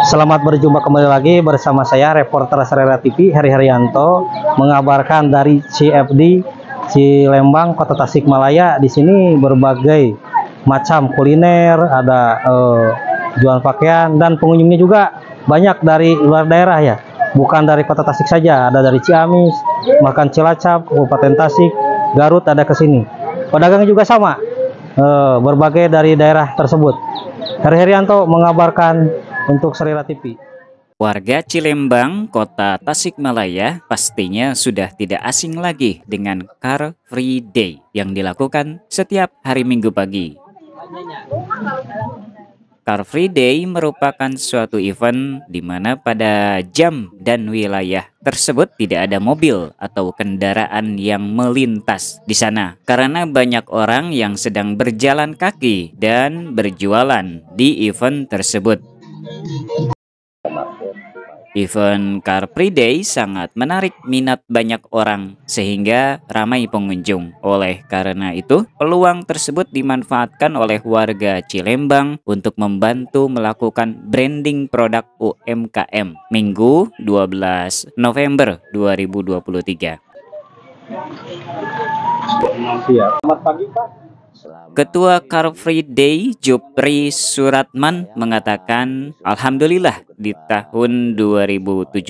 Selamat berjumpa kembali lagi bersama saya reporter Serera TV Heri Haryanto mengabarkan dari CFD Cilembang Kota Tasikmalaya. Di sini berbagai macam kuliner, ada jual pakaian dan pengunjungnya juga banyak dari luar daerah ya. Bukan dari Kota Tasik saja, ada dari Ciamis, bahkan Cilacap, Kabupaten Tasik, Garut ada ke sini. Pedagangnya juga sama, berbagai dari daerah tersebut. Heri Haryanto mengabarkan untuk Serera TV. Warga Cilembang, Kota Tasikmalaya pastinya sudah tidak asing lagi dengan Car Free Day yang dilakukan setiap hari Minggu pagi. Car Free Day merupakan suatu event di mana pada jam dan wilayah tersebut tidak ada mobil atau kendaraan yang melintas di sana karena banyak orang yang sedang berjalan kaki dan berjualan di event tersebut. Event Car Free Day sangat menarik minat banyak orang sehingga ramai pengunjung. Oleh karena itu, peluang tersebut dimanfaatkan oleh warga Cilembang untuk membantu melakukan branding produk UMKM Minggu 12 November 2023. Selamat pagi, Pak. Ketua Car Free Day Jupri Suratman mengatakan, alhamdulillah di tahun 2017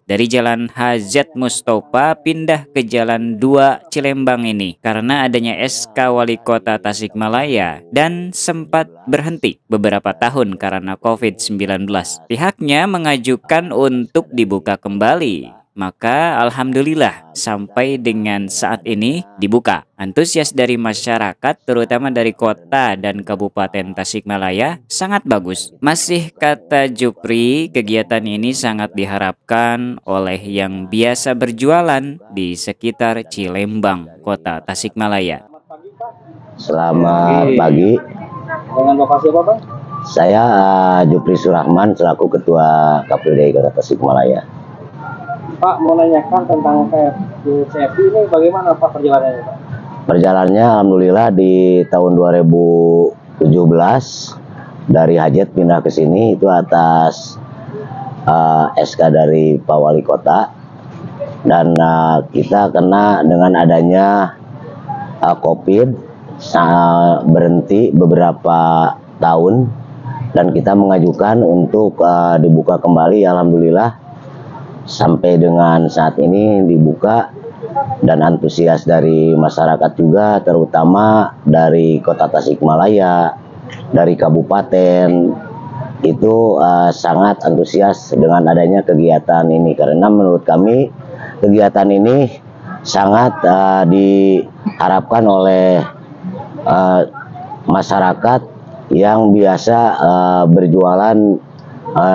dari Jalan Hazat Mustofa pindah ke Jalan 2 Cilembang ini karena adanya SK Wali Kota Tasikmalaya dan sempat berhenti beberapa tahun karena COVID-19. Pihaknya mengajukan untuk dibuka kembali. Maka alhamdulillah sampai dengan saat ini dibuka. Antusias dari masyarakat terutama dari kota dan kabupaten Tasikmalaya sangat bagus. Masih kata Jupri, kegiatan ini sangat diharapkan oleh yang biasa berjualan di sekitar Cilembang, Kota Tasikmalaya. Selamat pagi. Dengan Bapak siapa, Pak? Saya Jupri Surahman selaku Ketua KPD Kota Tasikmalaya. Pak, mau nanyakan tentang CFD ini bagaimana Pak perjalanannya, Pak? Perjalanannya alhamdulillah di tahun 2017 dari Hajat pindah ke sini itu atas SK dari Pak Wali Kota, dan kita kena dengan adanya COVID berhenti beberapa tahun dan kita mengajukan untuk dibuka kembali. Alhamdulillah sampai dengan saat ini dibuka dan antusias dari masyarakat juga, terutama dari Kota Tasikmalaya, dari kabupaten itu sangat antusias dengan adanya kegiatan ini karena menurut kami kegiatan ini sangat diharapkan oleh masyarakat yang biasa berjualan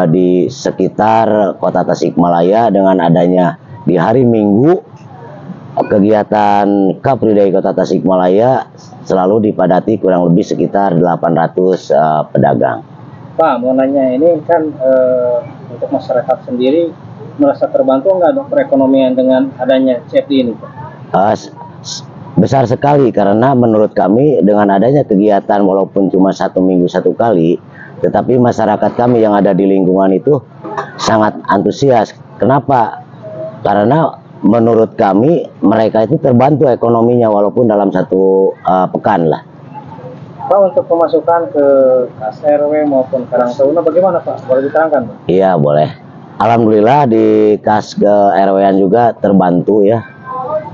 di sekitar Kota Tasikmalaya. Dengan adanya di hari Minggu kegiatan Car Free Day Kota Tasikmalaya selalu dipadati kurang lebih sekitar 800 pedagang. Pak, mau nanya ini kan untuk masyarakat sendiri merasa terbantu nggak dok perekonomian dengan adanya CFD ini, Pak? Besar sekali karena menurut kami dengan adanya kegiatan walaupun cuma 1 minggu 1 kali, tetapi masyarakat kami yang ada di lingkungan itu sangat antusias. Kenapa? Karena menurut kami mereka itu terbantu ekonominya walaupun dalam 1 pekan lah. Pak, untuk pemasukan ke Kas RW maupun Karang Taruna bagaimana Pak? Boleh diterangkan, Pak? Iya boleh. Alhamdulillah di Kas ke RW-an juga terbantu ya.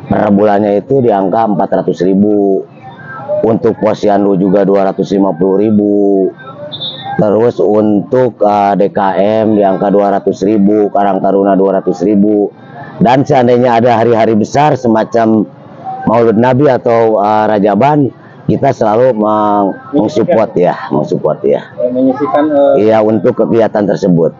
Per bulannya itu di angka 400.000. Untuk posyandu juga 250.000. Terus untuk DKM di angka 200.000, Karang Taruna 200.000. Dan seandainya ada hari-hari besar semacam Maulid Nabi atau Rajaban, kita selalu mensupport ya, Menyisikan iya untuk kegiatan tersebut.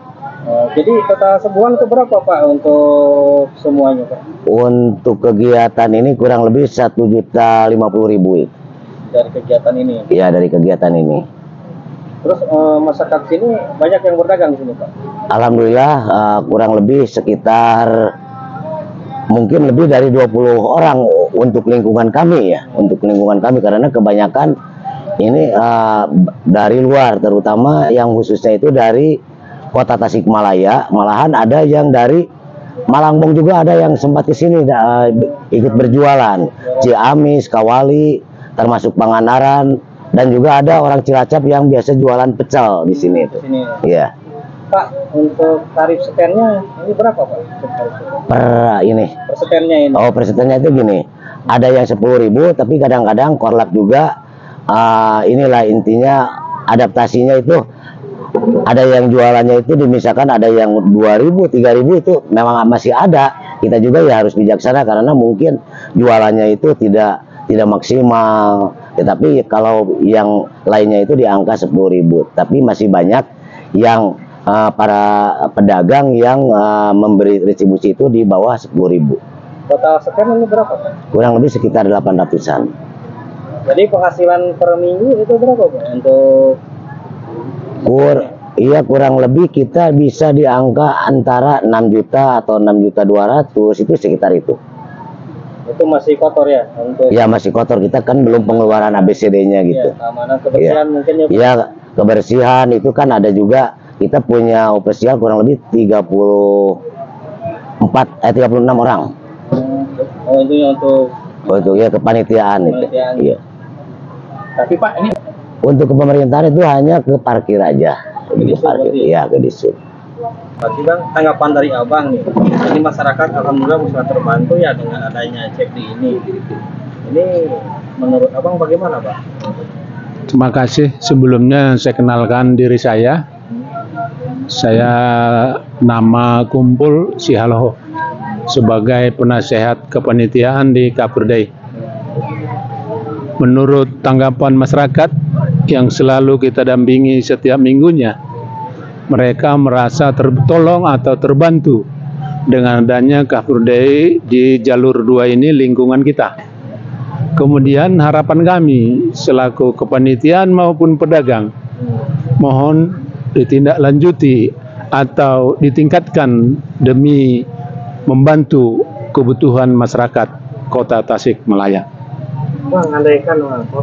Jadi total sebulan itu berapa Pak untuk semuanya, Pak? Untuk kegiatan ini kurang lebih 1.050.000 dari kegiatan ini. Iya, dari kegiatan ini. Terus masyarakat sini banyak yang berdagang di sini, Pak? Alhamdulillah kurang lebih sekitar mungkin lebih dari 20 orang untuk lingkungan kami ya, karena kebanyakan ini dari luar, terutama yang khususnya itu dari kota Tasikmalaya, malahan ada yang dari Malangbong juga ada yang sempat ke sini ikut berjualan, Ciamis, Kawali, termasuk Pangandaran, dan juga ada orang Cilacap yang biasa jualan pecel di sini itu. Iya. Pak, untuk tarif setennya ini berapa, Pak? Per ini. Per setennya ini. Oh, per setennya itu gini. Ada yang 10.000, tapi kadang-kadang korlap juga. Inilah intinya adaptasinya itu. Ada yang jualannya itu misalkan ada yang 2.000, 3.000 itu memang masih ada. Kita juga ya harus bijaksana karena mungkin jualannya itu tidak maksimal. Tetapi kalau yang lainnya itu di angka 10.000. Tapi masih banyak yang para pedagang yang memberi retribusi itu di bawah 10.000. Total sekian ini berapa, Pak? Kurang lebih sekitar 800-an. Jadi penghasilan per minggu itu berapa, Pak? Untuk iya, kurang lebih kita bisa di angka antara 6 juta atau 6.200.000 itu sekitar itu. Itu masih kotor ya? Untuk Ya masih kotor, kita kan belum pengeluaran ABCD-nya gitu. ya, keamanan kebersihan mungkin ya, Pak? Iya, kebersihan itu kan ada juga. Kita punya ofisial kurang lebih 36 orang. Oh, itu untuk Ya kepanitiaan itu. Iya. Tapi Pak, ini Untuk ke pemerintahan itu hanya ke parkir aja. Ke parkir. Iya, ke disub. Berarti Bang, tanggapan dari Abang nih, ini masyarakat alhamdulillah bisa terbantu ya dengan adanya CFD ini. Ini menurut Abang bagaimana, Pak? Terima kasih. Sebelumnya saya kenalkan diri saya. Saya nama Kumpul Sihaloho sebagai penasehat kepanitiaan di Kapurdai. Menurut tanggapan masyarakat yang selalu kita dampingi setiap minggunya, mereka merasa tertolong atau terbantu dengan adanya Kapurdai di jalur 2 ini lingkungan kita. Kemudian harapan kami selaku kepanitiaan maupun pedagang, mohon ditindaklanjuti atau ditingkatkan demi membantu kebutuhan masyarakat Kota Tasikmalaya. Bang, andaikan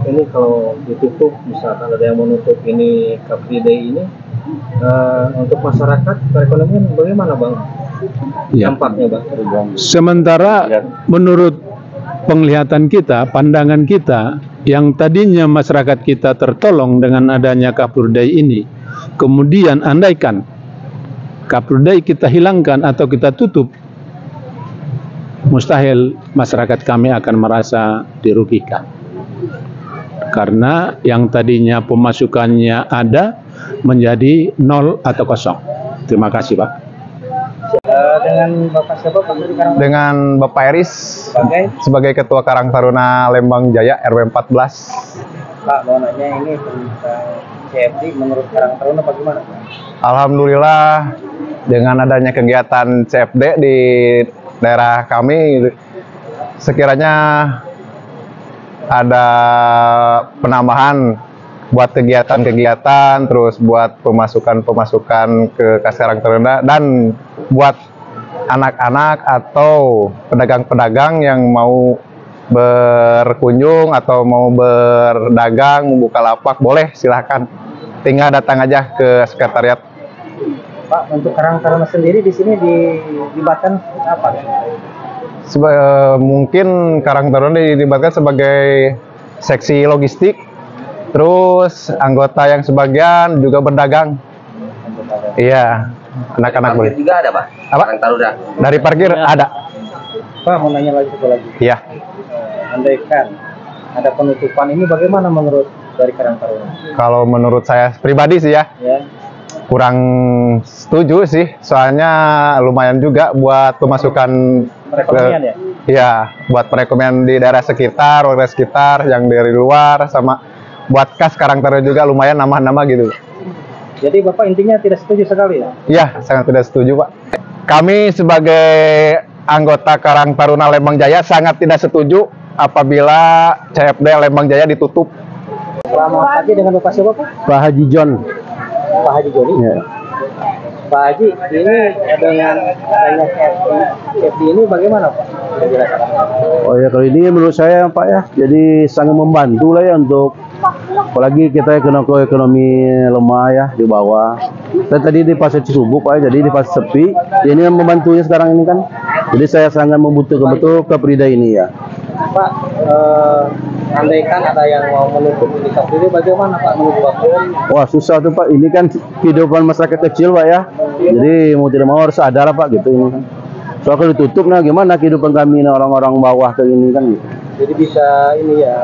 ini kalau ditutup, misalkan ada yang menutup ini Car Free Day ini, untuk masyarakat perekonomian bagaimana, Bang? Ya. Dampaknya, Bang? Sementara menurut penglihatan kita, pandangan kita, yang tadinya masyarakat kita tertolong dengan adanya Kapurdai ini, kemudian andaikan Kapurdai kita hilangkan atau kita tutup, mustahil masyarakat kami akan merasa dirugikan. Karena yang tadinya pemasukannya ada menjadi 0 atau kosong. Terima kasih, Pak. Dengan Bapak siapa, Pak? Dengan Bapak Eris sebagai Ketua Karang Taruna Lembang Jaya RW 14. Pak, mau nanya ini tentang CFD menurut Karang Taruna bagaimana, Pak? Alhamdulillah dengan adanya kegiatan CFD di daerah kami, sekiranya ada penambahan buat kegiatan-kegiatan, terus buat pemasukan ke Kas Karang Taruna, dan buat anak-anak atau pedagang-pedagang yang mau berkunjung atau mau berdagang, membuka lapak, boleh silahkan, tinggal datang aja ke sekretariat. Pak, untuk Karang Taruna sendiri di sini dilibatkan apa? Mungkin Karang Taruna dilibatkan sebagai seksi logistik, terus anggota yang sebagian juga berdagang. Iya, anak-anak boleh. Juga ada, Pak. Apa? Karang Taruna. Dari parkir ada. Pak, mau nanya lagi satu lagi. Iya. Andaikan ada penutupan ini bagaimana menurut dari Karang Taruna? Kalau menurut saya pribadi sih ya, kurang setuju sih, soalnya lumayan juga buat pemasukan Perekonomian ya? Iya, buat perekonomian di daerah sekitar, warga sekitar yang dari luar, sama buat Kas Karang Taruna juga lumayan nambah-nambah gitu. Jadi Bapak intinya tidak setuju sekali ya? Iya, sangat tidak setuju, Pak. Kami sebagai anggota Karang Taruna Lembang Jaya sangat tidak setuju apabila CFD Lembang Jaya ditutup. Selamat pagi, dengan Bapak siapa, Pak? Pak Haji John. Pak Haji Joni. Ya. Pak Haji, ini dengan adanya CFD ini bagaimana, Pak? Oh ya, kalau ini menurut saya, Pak ya, jadi sangat membantu lah ya untuk Apalagi kita ekonomi lemah ya di bawah. Dan tadi di pasar Cisubuk Pak, jadi di pasar sepi. Ini yang membantunya sekarang ini kan. Jadi saya sangat membutuhkan betul Kaprida ini ya. Pak, andaikan ada yang mau menutup di Kaprida, bagaimana Pak menurut Bapak? Wah susah tuh Pak. Ini kan kehidupan masyarakat kecil Pak ya. Jadi mau tidak mau harus ada lah Pak gitu ini. Soalnya ditutup, nah gimana kehidupan kami ini orang-orang bawah kayak ini kan gitu. Jadi bisa ini ya,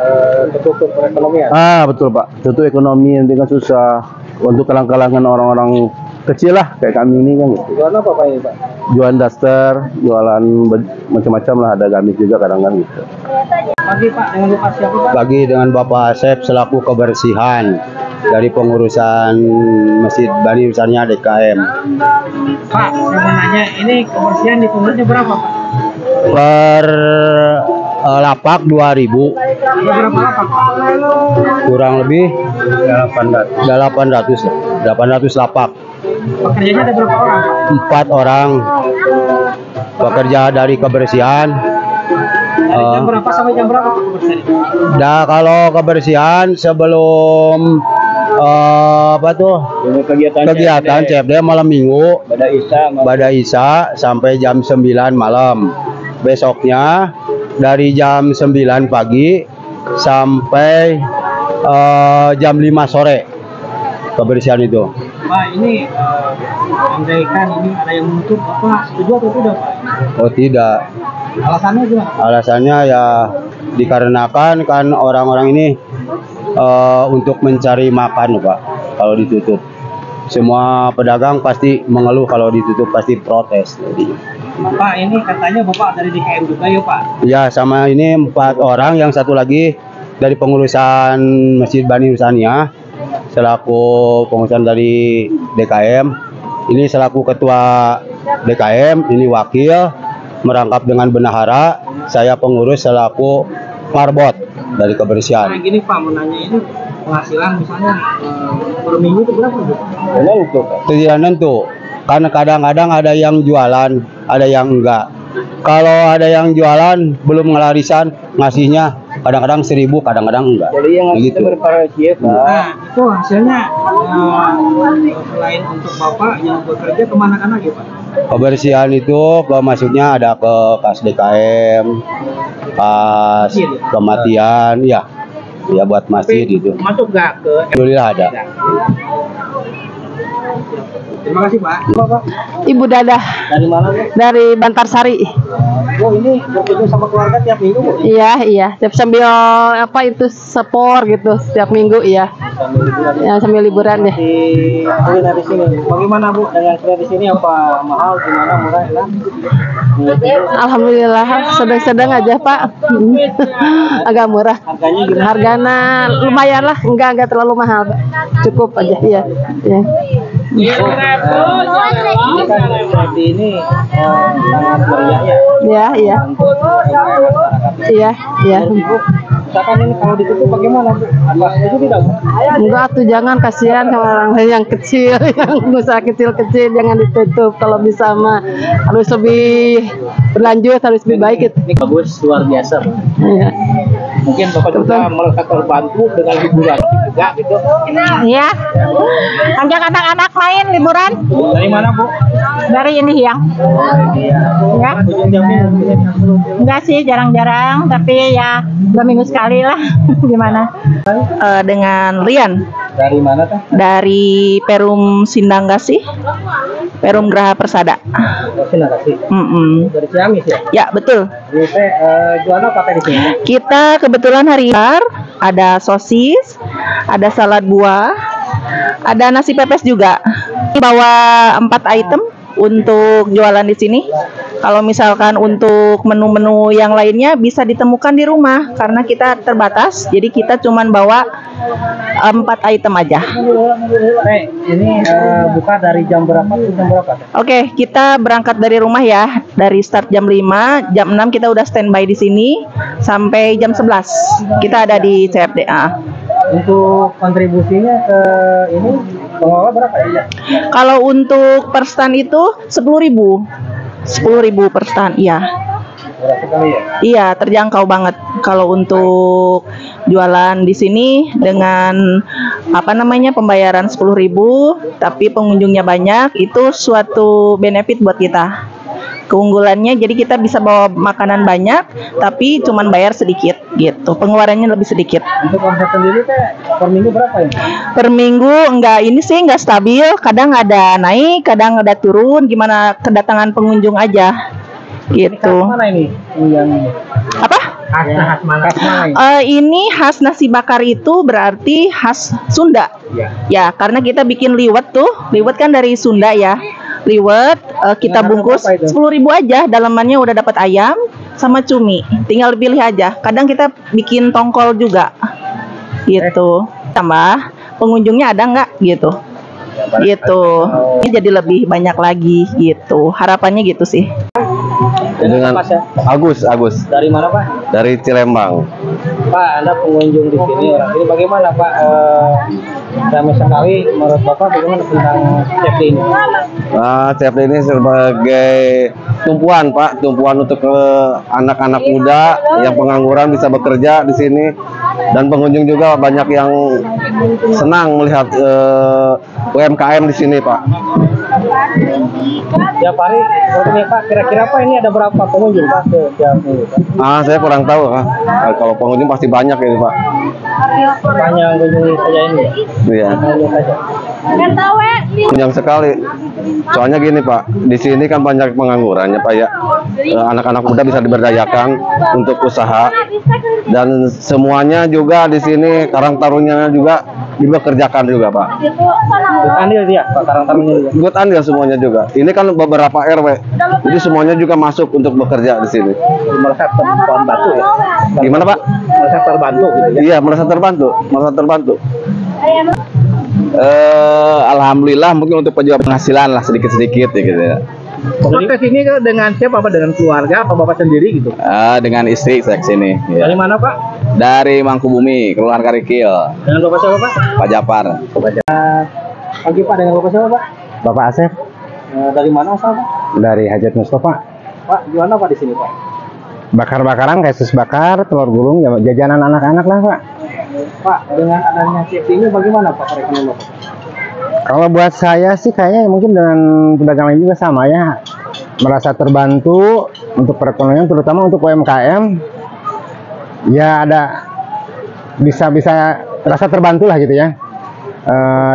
tertutup perekonomian. Ah betul Pak, tutup ekonomi nanti kan susah untuk kalangan orang-orang kecil lah kayak kami ini kan gitu. Jualan apa Pak ini Pak? Jualan daster, jualan macam-macam lah, ada gamis juga kadang-kadang gitu. Pagi Pak, dengan Bapak siapa Pak? Pagi dengan Bapak Asep selaku kebersihan dari pengurusan Masjid Bani Usania DKM. Pak, saya mau nanya, ini kebersihan di pengurusnya berapa Pak? Per lapak 2.000, Ada berapa lapak Pak? kurang lebih 800 lapak. Pekerjanya ada berapa orang Pak? 4 orang pekerja dari kebersihan. Dari jam berapa sampai jam berapa Pak kebersihan? Nah kalau kebersihan sebelum kegiatan CFD malam minggu pada Isya sampai jam 9 malam. Besoknya dari jam 9 pagi sampai jam 5 sore kebersihan itu. Pak, ini andaikan ini ada yang menutup, Bapak setuju atau tidak Pak? Oh tidak. Alasannya gimana? Alasannya ya dikarenakan kan orang-orang ini untuk mencari makan Pak. Kalau ditutup, semua pedagang pasti mengeluh kalau ditutup, pasti protes. Pak, ini katanya Bapak dari DKM juga ya Pak? Ya sama ini 4 orang, yang satu lagi dari pengurusan Masjid Bani Usania selaku pengurusan dari DKM. Ini selaku ketua DKM, ini wakil merangkap dengan bendahara, saya pengurus selaku marbot dari kebersihan. Nah gini Pak, mau nanya ini penghasilan misalnya per minggu itu berapa Pak? Tidak nentu, karena kadang-kadang ada yang jualan, ada yang enggak. Kalau ada yang jualan belum ngelarisan, ngasihnya kadang-kadang 1.000, kadang-kadang enggak. Jadi yang begitu. bervariasi ya Pak. Nah itu hasilnya selain untuk Bapak yang bekerja kemana-mana gitu Pak? Kebersihan itu masuknya ada ke kas DKM, pas kematian, ya buat masjid itu. Masuk nggak ke? Alhamdulillah ada. Terima kasih Pak. Bapak Ibu Dadah dari mana Bu? dari Bantarsari. Bu ini berkunjung sama keluarga tiap minggu Bu? Iya, sambil apa itu sepor gitu setiap minggu ya. Ya sambil liburan ya. Di kuliner di sini. Bagaimana Bu dengan kuliner di sini, apa mahal, gimana, murah, enak? Alhamdulillah sedang-sedang aja Pak. Agak murah. Harganya gimana? Harganya lumayan lah, enggak terlalu mahal Pak. Cukup aja ya. Ya. Ini kan seperti ini sangat meriah ya. Iya. Untuk masyarakat. Iya. Menurut Ibu, misalkan ini kalau ditutup bagaimana Bu? Apa setuju tidak Bu? Enggak tuh, jangan, kasihan sama orang yang kecil, yang usaha kecil-kecil jangan ditutup. Kalau bisa mah harus lebih berlanjut, harus lebih baik gitu. Ini bagus, luar biasa. Iya. Mungkin Bapak juga merasa terbantu dengan hiburan juga gitu. Iya, ajak anak-anak main liburan. Dari mana Bu? Dari ini yang, ya. Kunjung tiap minggu. Enggak sih, jarang-jarang, tapi ya 2 minggu sekali lah. Gimana? Dengan Rian Dari mana tuh? dari Perum Sindanggasih, Perum Graha Persada. Terima kasih. Dari Ciamis ya? Ya betul. Ini teh jualan apa teh di sini? Kita kebetulan hari ini ada sosis, ada salad buah, ada nasi pepes juga. Bawa 4 item untuk jualan di sini. Kalau misalkan untuk menu-menu yang lainnya bisa ditemukan di rumah karena kita terbatas. Jadi kita cuman bawa 4 item aja. Ini buka dari jam berapa ke jam berapa? Oke, kita berangkat dari rumah ya. Dari start jam 5, jam 6 kita udah standby di sini sampai jam 11. Kita ada di CFDA. Untuk kontribusinya ke ini pengelola berapa ya? Kalau untuk per stand itu 10.000. 10.000 per stand, iya. Iya, terjangkau banget kalau untuk jualan di sini dengan apa namanya pembayaran 10.000 tapi pengunjungnya banyak, itu suatu benefit buat kita. Keunggulannya jadi kita bisa bawa makanan banyak tapi cuman bayar sedikit gitu. Pengeluarannya lebih sedikit. Untuk omset sendiri teh per minggu berapa ya? Per minggu enggak stabil, kadang ada naik, kadang ada turun, gimana kedatangan pengunjung aja. Gitu. Mana ini? Yang Apa? khas mana? Ini khas nasi bakar itu berarti khas Sunda. Ya, karena kita bikin liwet tuh. Liwet kan dari Sunda ya. Liwet kita bungkus 10.000 aja, dalamannya udah dapat ayam sama cumi. Tinggal pilih aja. Kadang kita bikin tongkol juga. Gitu. Tambah pengunjungnya ada nggak gitu. Gitu. Ini jadi lebih banyak lagi gitu. Harapannya gitu sih. Dengan Agus. Dari mana Pak? Dari Cilembang. Pak, Anda pengunjung di sini orang ini bagaimana Pak? Ramai sekali menurut Bapak bagaimana tentang CFD ini? CFD ini sebagai tumpuan Pak, tumpuan untuk anak-anak muda yang pengangguran bisa bekerja di sini, dan pengunjung juga banyak yang senang melihat UMKM di sini Pak. Tiap hari sepertinya Pak, kira-kira Pak ini ada berapa pengunjung Pak setiap minggu Pak? Saya kurang tahu Pak. Kalau pengunjung pasti banyak ini Pak. Banyak kunjungi saja ini. Iya. Panjang sekali. Soalnya gini Pak, di sini kan banyak penganggurannya Pak ya. Anak-anak muda bisa diberdayakan untuk usaha, dan semuanya juga di sini karang tarunnya juga dibekerjakan juga Pak. Andil dia Pak, karang tarunnya juga. Ikut andil semuanya juga. Ini kan beberapa RW, jadi semuanya juga masuk untuk bekerja di sini. Merasa terbantu ya? Gimana Pak? Merasa terbantu gitu ya? Iya, merasa terbantu. Alhamdulillah mungkin untuk penghasilan lah sedikit-sedikit ya gitu ya. Bapak ke sini dengan siapa Pak? Dengan keluarga apa Bapak sendiri gitu? Dengan istri saya kesini. Ya. Dari mana Pak? Dari Mangkubumi, keluarga Rikil. Dengan Bapak siapa Pak? Pak Japar. Pagi Pak, dengan Bapak siapa Pak? Bapak Asep Dari mana asal Pak? dari Hajat Mustafa. Pak, gimana Pak di sini Pak? Bakar-bakaran, kayak sus bakar, telur gulung, ya jajanan anak-anak lah Pak. Pak, dengan adanya CFD ini bagaimana Pak perekonomian Bapak? Kalau buat saya sih kayaknya mungkin dengan pedagang lain juga sama ya. Merasa terbantu untuk perekonomian, terutama untuk UMKM. Ya ada bisa rasa terbantu lah gitu ya.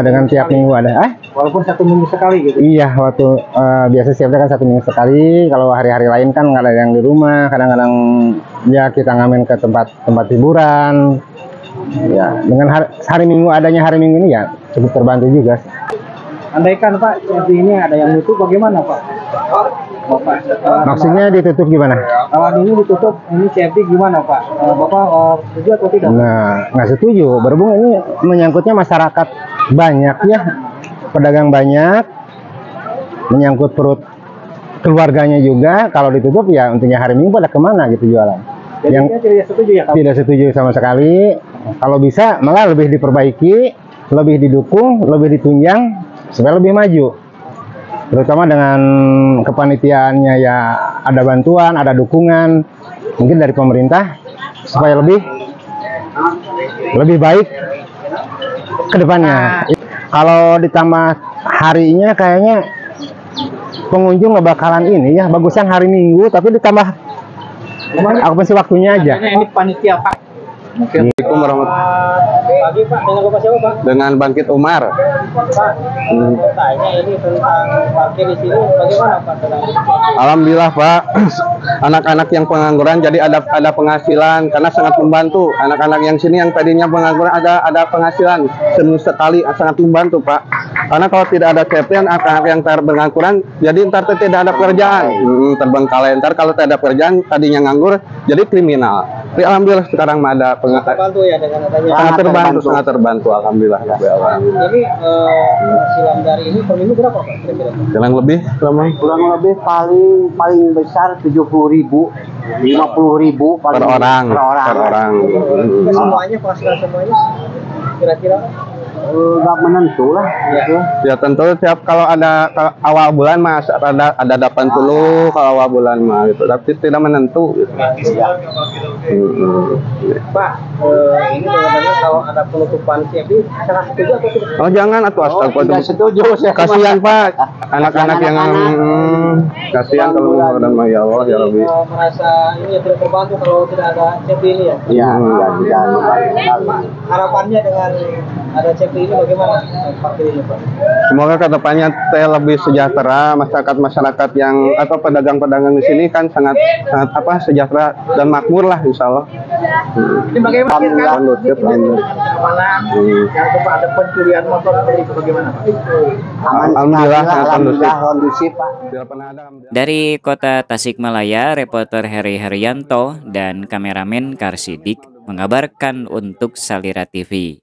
Dengan tiap minggu ada. Walaupun 1 minggu sekali gitu. Iya, waktu biasa siapnya kan 1 minggu sekali. Kalau hari-hari lain kan nggak ada yang di rumah. Kadang-kadang ya kita ngamen ke tempat hiburan. Ya, dengan hari Minggu, adanya hari Minggu ini ya cukup terbantu juga. Andaikan Pak, CFD ini ada yang nutup bagaimana Pak? Bapak, Maksudnya ditutup gimana? kalau ini ditutup, ini CFD gimana Pak? Bapak setuju atau tidak? Nah, nggak setuju. Berhubung ini menyangkutnya masyarakat banyak ya, pedagang banyak, menyangkut perut keluarganya juga. Kalau ditutup ya untuknya hari Minggu pada kemana gitu jualan? Jadi Yang tidak setuju ya? tidak setuju sama sekali. Kalau bisa malah lebih diperbaiki, lebih didukung, lebih ditunjang supaya lebih maju. Terutama dengan kepanitiaannya ya ada bantuan, ada dukungan mungkin dari pemerintah supaya lebih baik ke depannya. Kalau ditambah harinya kayaknya pengunjung nggak bakalan ini ya, bagusan hari Minggu tapi ditambah okupansi waktunya aja. Ini panitia Pak. Mungkin Assalamualaikum warahmatullahi Pagi Pak, dengan Bapak siapa Pak? dengan Bangkit Umar. Pak, tanya ini tentang parkir di sini bagaimana Pak? Alhamdulillah Pak, anak-anak yang pengangguran jadi ada penghasilan karena sangat membantu. Anak-anak yang sini yang tadinya pengangguran ada penghasilan seminggu sekali, sangat membantu Pak. Karena kalau tidak ada CFD, anak-anak yang pengangguran jadi ntar tidak ada pekerjaan, terbengkalai. Ntar kalau tidak ada pekerjaan tadinya nganggur jadi kriminal. Tapi alhamdulillah sekarang ada Terbantu ya dengan adanya. sangat terbantu alhamdulillah. Jadi penghasilan dari ini per minggu berapa Pak? Kira-kira? Kurang lebih Kurang lebih paling besar 70.000, 50.000 per orang. Semuanya penghasilan semuanya kira-kira Nggak menentu lah. Ya tentu tiap kalau awal bulan mas ada 80 kalau awal bulan mah gitu, tapi tidak menentu gitu. Pak, ini sebenarnya kalau ada penutupan CFD, sangat setuju atau tidak? Oh jangan atuh Tidak setuju. kasihan Pak anak-anak yang kasihan kalau dan ya Allah ya Rabbi. Merasa ini ya tidak terbantu kalau tidak ada CFD ini ya? Iya, tidak. Pak, harapannya dengan ada CFD ini bagaimana parkir ini Pak? Semoga kedepannya teh lebih sejahtera, masyarakat yang atau pedagang-pedagang di sini kan sangat sejahtera dan makmur lah insya Allah. Ini bagaimana kan? Kondusif, Keamanan, jangan lupa ada pencurian motor seperti itu bagaimana Pak? Alhamdulillah sangat kondusif. Kondusif Pak. Tidak pernah ada. Dari kota Tasikmalaya, reporter Heri Haryanto dan kameramen Karsidik mengabarkan untuk Salira TV.